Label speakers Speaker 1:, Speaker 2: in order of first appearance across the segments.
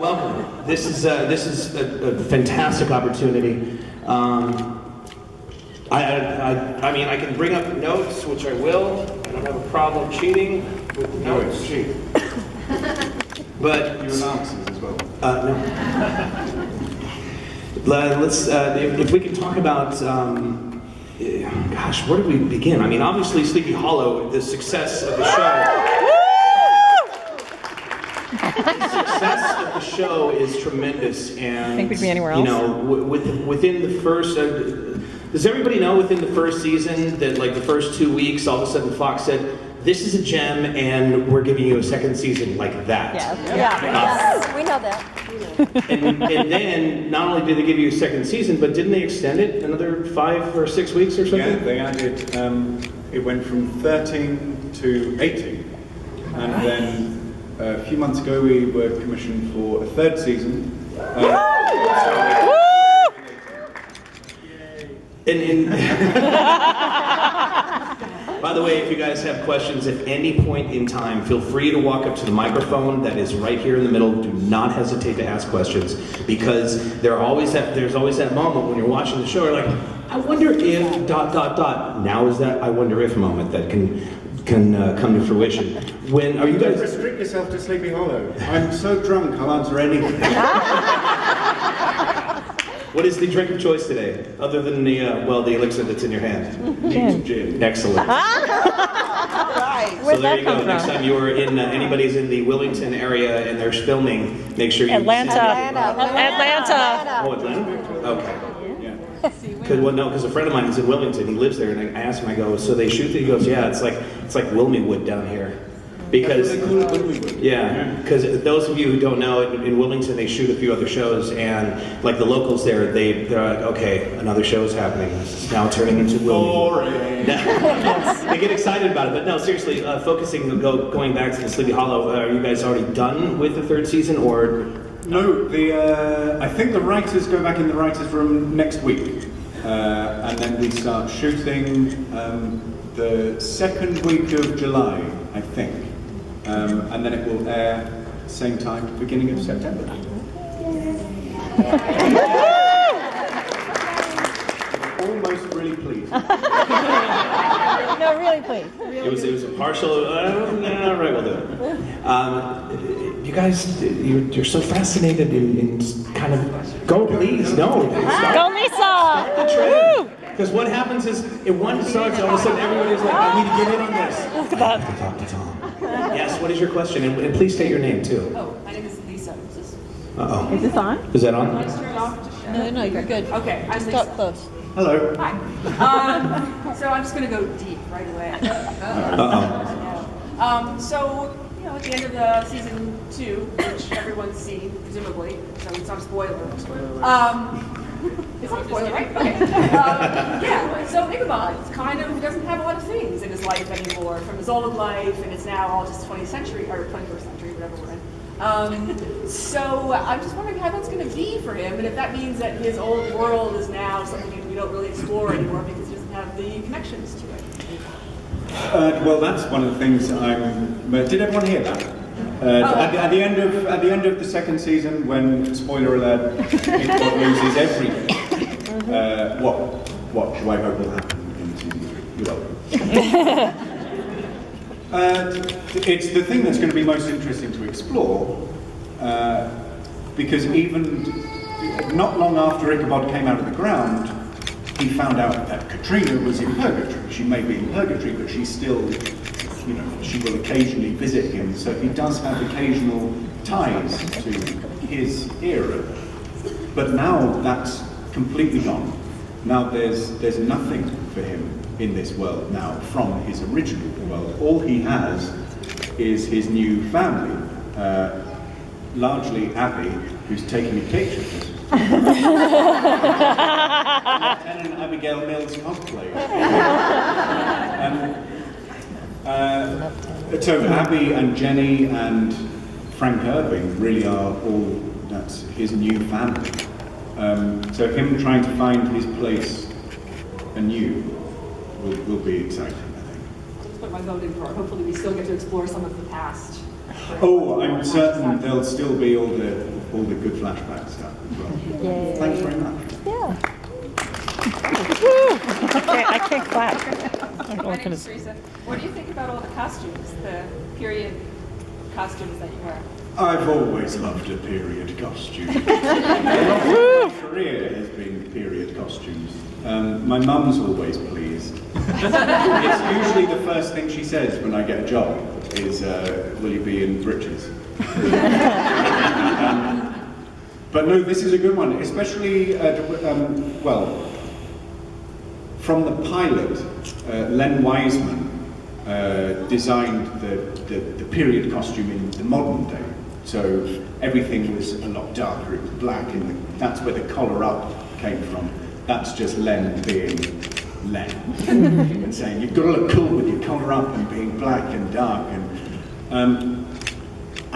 Speaker 1: Welcome. This is a fantastic opportunity. I mean, I can bring up notes, which I will. I don't have a problem cheating with notes.
Speaker 2: Cheat.
Speaker 1: But
Speaker 2: You announcers as well.
Speaker 1: no. Let's if we can talk about. Gosh, where do we begin? I mean, obviously, Sleepy Hollow, the success of the show. The success of the show is tremendous, and
Speaker 3: I think we'd be anywhere else.
Speaker 1: You know, within the first. Does everybody know within the first season that, like, the first 2 weeks, all of a sudden Fox said, "This is a gem, and we're giving you a second season," like that?
Speaker 3: Yes, we know that.
Speaker 1: And then, not only did they give you a second season, but didn't they extend it another 5 or 6 weeks or something?
Speaker 2: Yeah, they added, it went from 13 to 18. And then a few months ago we were commissioned for a third season. By the way, if you guys have questions at any point in time, feel free to walk up to the microphone that is right here in the middle. Do not hesitate to ask questions, because there's always that moment when you're watching the show, you're like, I wonder if ... Now is that I wonder if moment that can come to fruition. When are you Don't
Speaker 1: guys?
Speaker 2: restrict yourself to Sleepy Hollow. I'm so drunk, I'll answer anything.
Speaker 1: What is the drink of choice today, other than the elixir that's in your hand?
Speaker 2: Gin.
Speaker 1: Excellent.
Speaker 3: Right.
Speaker 1: So there you go. Next time you're in, anybody's in the Willington area and they're filming, make sure you
Speaker 3: Atlanta.
Speaker 1: Oh, Atlanta? Okay. Because a friend of mine is in Willington. He lives there, and I asked him. I go, so they shoot? He goes, yeah. It's like Wilmywood down here. Because because those of you who don't know, in Willington they shoot a few other shows, and like the locals there, they're like, okay, another show's happening. It's now turning into Wilmywood. They get excited about it, but no, seriously, going back to the Sleepy Hollow, are you guys already done with the third season, or?
Speaker 2: No, I think the writers go back in the writers' room next week, and then we start shooting the second week of July, I think. And then it will air same time, beginning of September. Almost really pleased.
Speaker 3: No, really, please.
Speaker 1: It was a partial. Right, we'll do it. You guys, you're so fascinated in kind of go, please, no.
Speaker 3: Go, Mison!
Speaker 1: Because what happens is, if one starts, all of a sudden everybody's like, I need to get in on this.
Speaker 3: Look at that.
Speaker 1: I have to talk to Tom. Yes, what is your question? And please state your name, too.
Speaker 4: Oh, my name is Lisa.
Speaker 1: Uh-oh.
Speaker 3: Is this on?
Speaker 1: Is that on?
Speaker 3: No, you're good.
Speaker 4: Okay, I'm
Speaker 3: Stop
Speaker 4: Lisa.
Speaker 3: close.
Speaker 2: Hello.
Speaker 4: Hi. So I'm just going to go deep right away.
Speaker 1: Uh-oh.
Speaker 4: So, you know, at the end of the season 2, which everyone's seen, presumably, so it's not a spoiler. It's not a spoiler, right? Okay. Yeah, so Ichabod kind of doesn't have a lot of things in his life anymore from his old life, and it's now all just 20th century, or 21st century, whatever we're in. So I'm just wondering how that's going to be for him, and if that means that his old world is now something we don't really explore anymore because he doesn't have the connections to it.
Speaker 2: Well, that's one of the things did everyone hear that? At the end of the second season, when, spoiler alert, Ichabod loses everything, what do I hope will happen in season 3? You will. It's the thing that's going to be most interesting to explore, because even not long after Ichabod came out of the ground, he found out that Katrina was in purgatory. She may be in purgatory, but she's still, she will occasionally visit him, so he does have occasional ties to his era. But now that's completely gone. Now there's nothing for him in this world now from his original world. All he has is his new family, largely Abby, who's taking a cake with us. Lieutenant Abigail Mills cosplay. So Abby and Jenny and Frank Irving really are all, that's his new family. So him trying to find his place anew will be exciting, I think.
Speaker 4: Let's put my vote in for it. Hopefully we still get to explore some of the past.
Speaker 2: Oh, I'm certain there'll still be all the all the good flashback stuff as well.
Speaker 3: Yay.
Speaker 2: Thanks very much.
Speaker 3: Yeah. I can't clap.
Speaker 4: My name is Teresa. What do you think about all the costumes, the period costumes that you wear?
Speaker 2: I've always loved a period costume. My career has been period costumes. My mum's always pleased. It's usually the first thing she says when I get a job is, will you be in breeches? But no, this is a good one, especially, from the pilot, Len Wiseman designed the period costume in the modern day. So everything was a lot darker, it was black, and that's where the collar up came from. That's just Len being Len. And saying, you've got to look cool with your collar up and being black and dark. And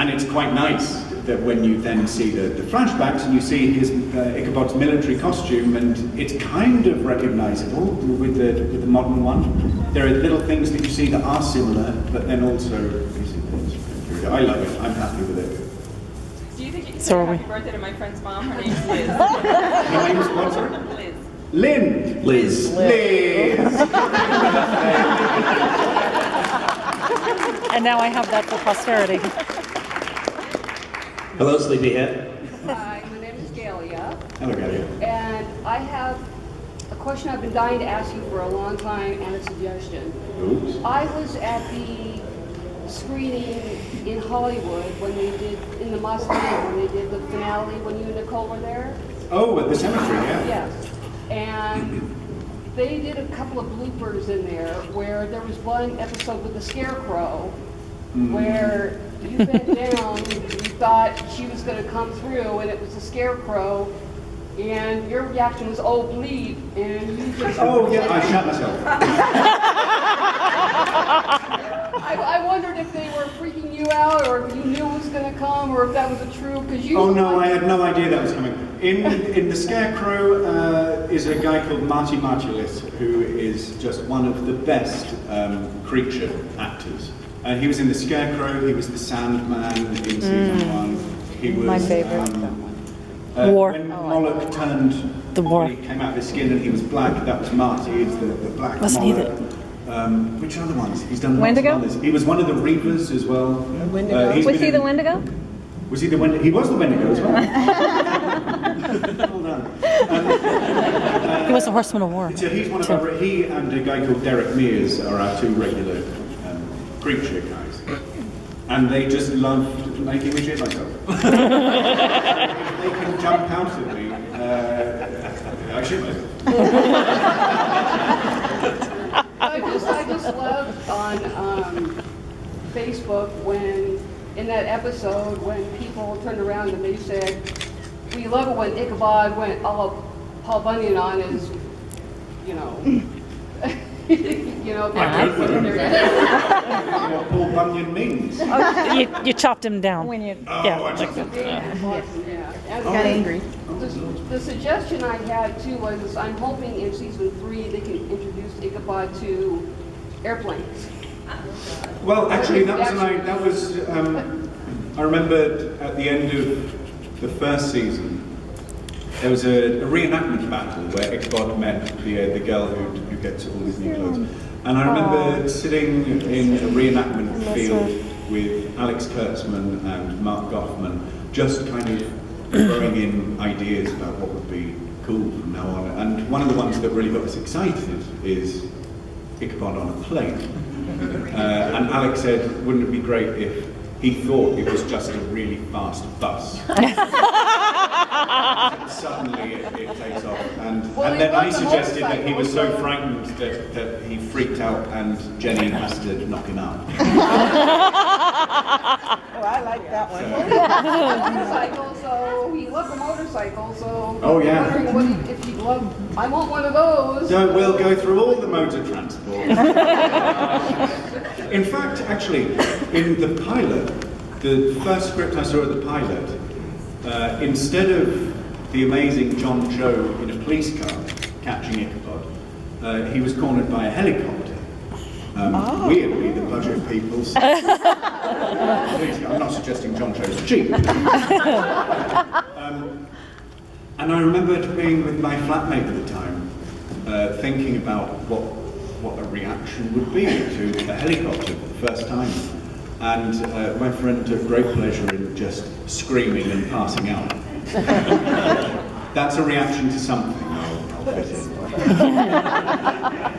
Speaker 2: it's quite nice that when you then see the flashbacks and you see his Ichabod's military costume, and it's kind of recognizable with the modern one. There are little things that you see that are similar, but then also you see things. I love it. I'm happy with it.
Speaker 4: Do you think you can
Speaker 3: So
Speaker 4: say
Speaker 3: are we.
Speaker 4: happy birthday to my friend's mom? Her name's Liz.
Speaker 2: Your name's what, sorry?
Speaker 4: Liz.
Speaker 2: Lynn.
Speaker 1: Liz.
Speaker 2: Liz.
Speaker 3: And now I have that for posterity.
Speaker 1: Hello, sleepyhead.
Speaker 5: Hi, my name is Galia,
Speaker 2: Hello, Gary.
Speaker 5: and I have a question I've been dying to ask you for a long time and a suggestion.
Speaker 2: Oops.
Speaker 5: I was at the screening in Hollywood when they did, in the Mausoleum, when they did the finale, when you and Nicole were there.
Speaker 2: Oh, at the cemetery, yeah.
Speaker 5: Yes. And they did a couple of bloopers in there where there was one episode with the Scarecrow where you bent down, you thought she was going to come through, and it was the Scarecrow, and your reaction was, oh, bleep, and you just...
Speaker 2: Oh, yeah, I shot myself.
Speaker 5: I wondered if they were freaking you out, or if you knew it was going to come, or if that was a true, because you...
Speaker 2: Oh, no, I had no idea that was coming. In the Scarecrow is a guy called Marty Margulis, who is just one of the best creature actors. He was in the Scarecrow, he was the Sandman in season 1. He was...
Speaker 3: My favorite. War.
Speaker 2: When Moloch turned...
Speaker 3: The war.
Speaker 2: When he came out of his skin and he was black, that was Marty, it's the black
Speaker 3: Wasn't he
Speaker 2: Moloch. Which other ones? He's done lots
Speaker 3: Wendigo?
Speaker 2: of others. He was one of the Reavers as well.
Speaker 3: Was he the Wendigo?
Speaker 2: Was he the Wendigo? He was the Wendigo as well. Well done.
Speaker 3: He was a Horseman of War.
Speaker 2: So he's one of our, he and a guy called Derek Mears are our two regular creature guys. And they just loved making me shit myself. If they can jump out at me, I shit myself.
Speaker 5: I just loved on Facebook when, in that episode, when people turned around and they said, we love it when Ichabod went all Paul Bunyan on his, you know,
Speaker 2: I don't know what Paul Bunyan means.
Speaker 3: You chopped him down.
Speaker 5: When you,
Speaker 3: Yeah.
Speaker 2: I just-
Speaker 5: got angry. The suggestion I had too was I'm hoping in season 3 they can introduce Ichabod to airplanes.
Speaker 2: Well, actually, that was I remember at the end of the first season, there was a reenactment battle where Ichabod met the girl who gets all these new clothes. And I remember sitting in a reenactment field with Alex Kurtzman and Mark Goffman, just kind of throwing in ideas about what would be cool from now on. And one of the ones that really got us excited is Ichabod on a plane. And Alex said, wouldn't it be great if he thought it was just a really fast bus? And suddenly it takes off. And then I suggested that he was so frightened that he freaked out and Jenny has to knock him out.
Speaker 3: Oh, I like that one.
Speaker 5: Motorcycle, so he loved a motorcycle, so
Speaker 2: Oh, yeah.
Speaker 5: I'm wondering if he'd love, I want one of those.
Speaker 2: So we'll go through all the modes of transport. In fact, actually, in the pilot, the first script I saw of the pilot, instead of the amazing John Joe in a police car catching Ichabod, he was cornered by a helicopter. Weirdly, the budget people said, I'm not suggesting John chose cheap. And I remembered being with my flatmate at the time, thinking about what a reaction would be to a helicopter for the first time. And my friend took great pleasure in just screaming and passing out. That's a reaction to something. I'll fit in.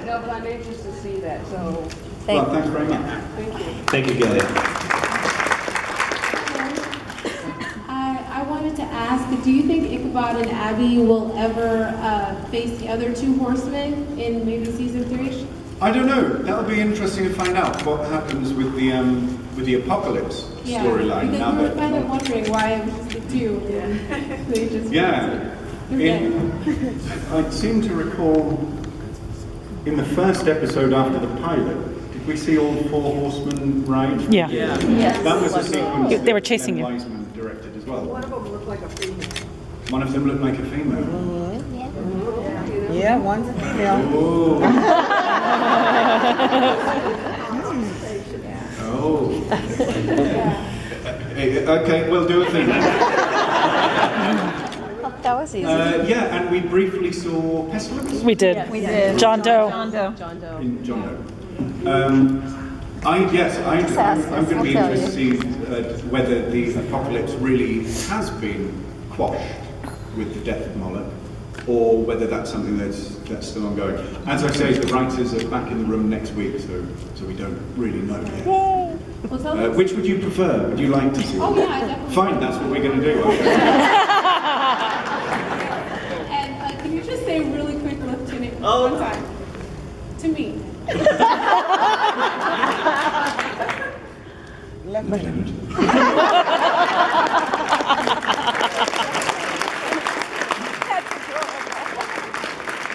Speaker 5: No, but I'm anxious to see that, so
Speaker 2: Well, thanks very much.
Speaker 5: thank you.
Speaker 1: Thank you, Gillian.
Speaker 6: I wanted to ask, do you think Ichabod and Abby will ever face the other two horsemen in maybe season 3?
Speaker 2: I don't know. That'll be interesting to find out what happens with the apocalypse storyline.
Speaker 6: Because we were kind of wondering why it was just the two. And they just
Speaker 2: I seem to recall in the first episode after the pilot, did we see all 4 horsemen ride?
Speaker 3: Yeah.
Speaker 6: Yes.
Speaker 2: That was a sequence
Speaker 3: They were chasing
Speaker 2: that
Speaker 3: you.
Speaker 2: Wiseman directed as well.
Speaker 4: One of them looked like a female.
Speaker 2: One of them looked like a female.
Speaker 7: Yeah, one's a female.
Speaker 2: Oh. Oh. Okay, we'll do a thing.
Speaker 7: That was easy.
Speaker 2: Yeah, and we briefly saw Pestilence
Speaker 3: We did.
Speaker 7: We did.
Speaker 3: John Doe.
Speaker 7: John Doe.
Speaker 2: in John Doe. I'm going to be interested to see whether the apocalypse really has been quashed with the death of Moloch, or whether that's something that's still ongoing. As I say, the writers are back in the room next week, so we don't really know yet. Which would you prefer? Would you like to see?
Speaker 6: Oh yeah, I definitely.
Speaker 2: Fine, that's what we're going to do.
Speaker 6: And can you just say really quick, Lieutenant, one time to me?
Speaker 2: Lieutenant.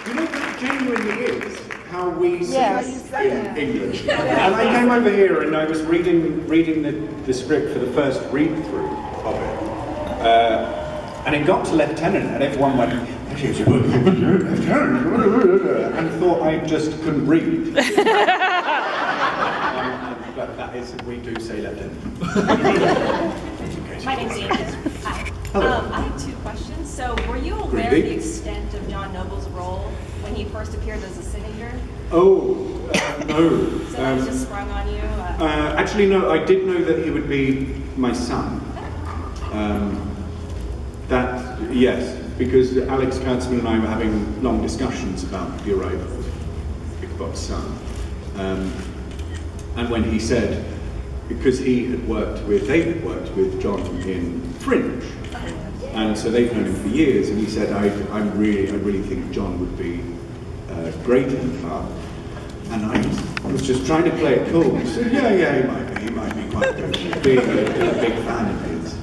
Speaker 2: You know, that genuinely is how we say it in English. And I came over here and I was reading the script for the first read-through of it. And it got to Lieutenant, and everyone went, Lieutenant, and thought I just couldn't read. But that is, we do say Lieutenant.
Speaker 8: My name's Amy. Hi.
Speaker 2: Hello.
Speaker 8: I have 2 questions. So, were you aware of the extent of John Noble's role when he first appeared as a sin eater?
Speaker 2: Oh, no.
Speaker 8: So that was just sprung on you?
Speaker 2: Actually, no, I did know that he would be my son. Yes, because Alex Kurtzman and I were having long discussions about the arrival of Ichabod's son. And when he said, because they had worked with John in Fringe, and so they've known him for years, and he said, I really think John would be great in the part. And I was just trying to play it cool. He said, yeah, he might be quite good. Being a big fan of his.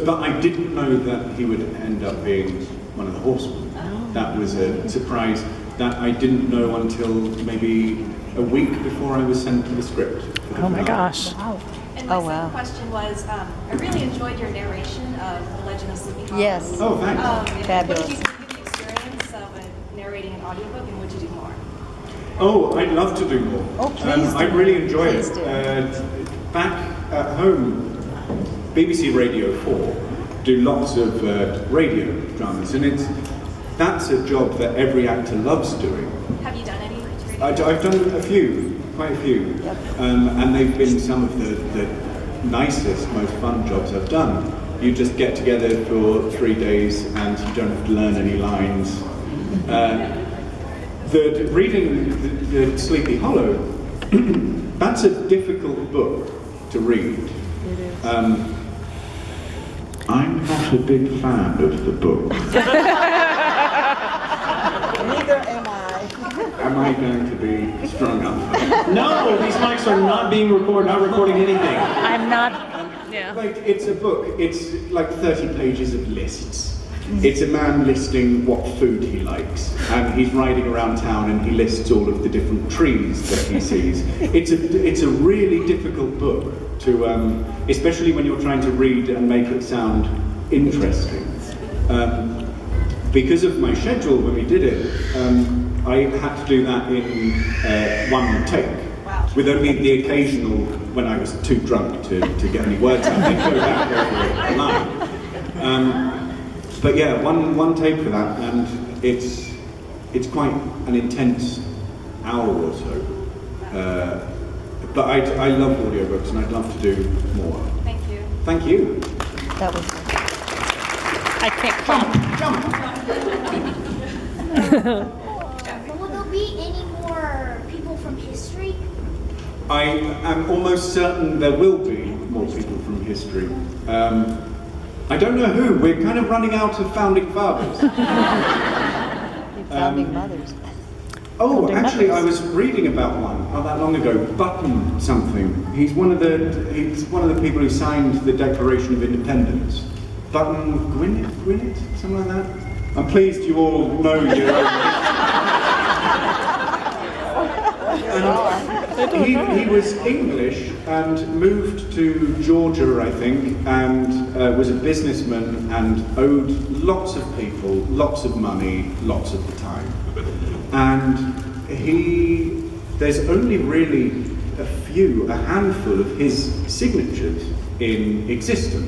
Speaker 2: But I didn't know that he would end up being one of the Horsemen. That was a surprise that I didn't know until maybe a week before I was sent the script.
Speaker 3: Oh my gosh.
Speaker 8: And my second question was, I really enjoyed your narration of The Legend of Sleepy Hollow.
Speaker 7: Yes.
Speaker 2: Oh, thanks.
Speaker 7: Fabulous.
Speaker 8: What did you think of the experience of narrating an audiobook, and would you do more?
Speaker 2: Oh, I'd love to do more.
Speaker 7: Oh, please
Speaker 2: I
Speaker 7: do.
Speaker 2: really enjoy
Speaker 7: Please
Speaker 2: it.
Speaker 7: do.
Speaker 2: Back at home, BBC Radio 4 do lots of radio dramas, and that's a job that every actor loves doing.
Speaker 8: Have you done any?
Speaker 2: I've done a few, quite a few, and they've been some of the nicest, most fun jobs I've done. You just get together for 3 days and you don't have to learn any lines. Reading the Sleepy Hollow, that's a difficult book to read. I'm not a big fan of the book.
Speaker 7: Neither am I.
Speaker 2: Am I going to be strung up?
Speaker 1: No, these mics are not being recorded, not recording anything.
Speaker 3: I'm not. Yeah.
Speaker 2: Like, it's a book. It's like 30 pages of lists. It's a man listing what food he likes, and he's riding around town and he lists all of the different trees that he sees. It's a really difficult book to, especially when you're trying to read and make it sound interesting. Because of my schedule when we did it, I had to do that in one take.
Speaker 8: Wow.
Speaker 2: with only the occasional, when I was too drunk to get any words out, they'd go back over a line. But yeah, one take for that, and it's quite an intense hour or so. But I love audiobooks, and I'd love to do more.
Speaker 8: Thank you.
Speaker 2: Thank you.
Speaker 7: That was
Speaker 3: I can't clap.
Speaker 9: Will there be any more people from history?
Speaker 2: I am almost certain there will be more people from history. I don't know who. We're kind of running out of founding fathers.
Speaker 7: founding mothers.
Speaker 2: Oh,
Speaker 3: Founding
Speaker 2: actually, I
Speaker 3: mothers.
Speaker 2: was reading about one not that long ago. Button something. He's one of the people who signed the Declaration of Independence. Button Gwinnett, something like that. I'm pleased you all know your own. And he was English and moved to Georgia, I think, and was a businessman and owed lots of people, lots of money, lots of the time. And there's only really a handful of his signatures in existence.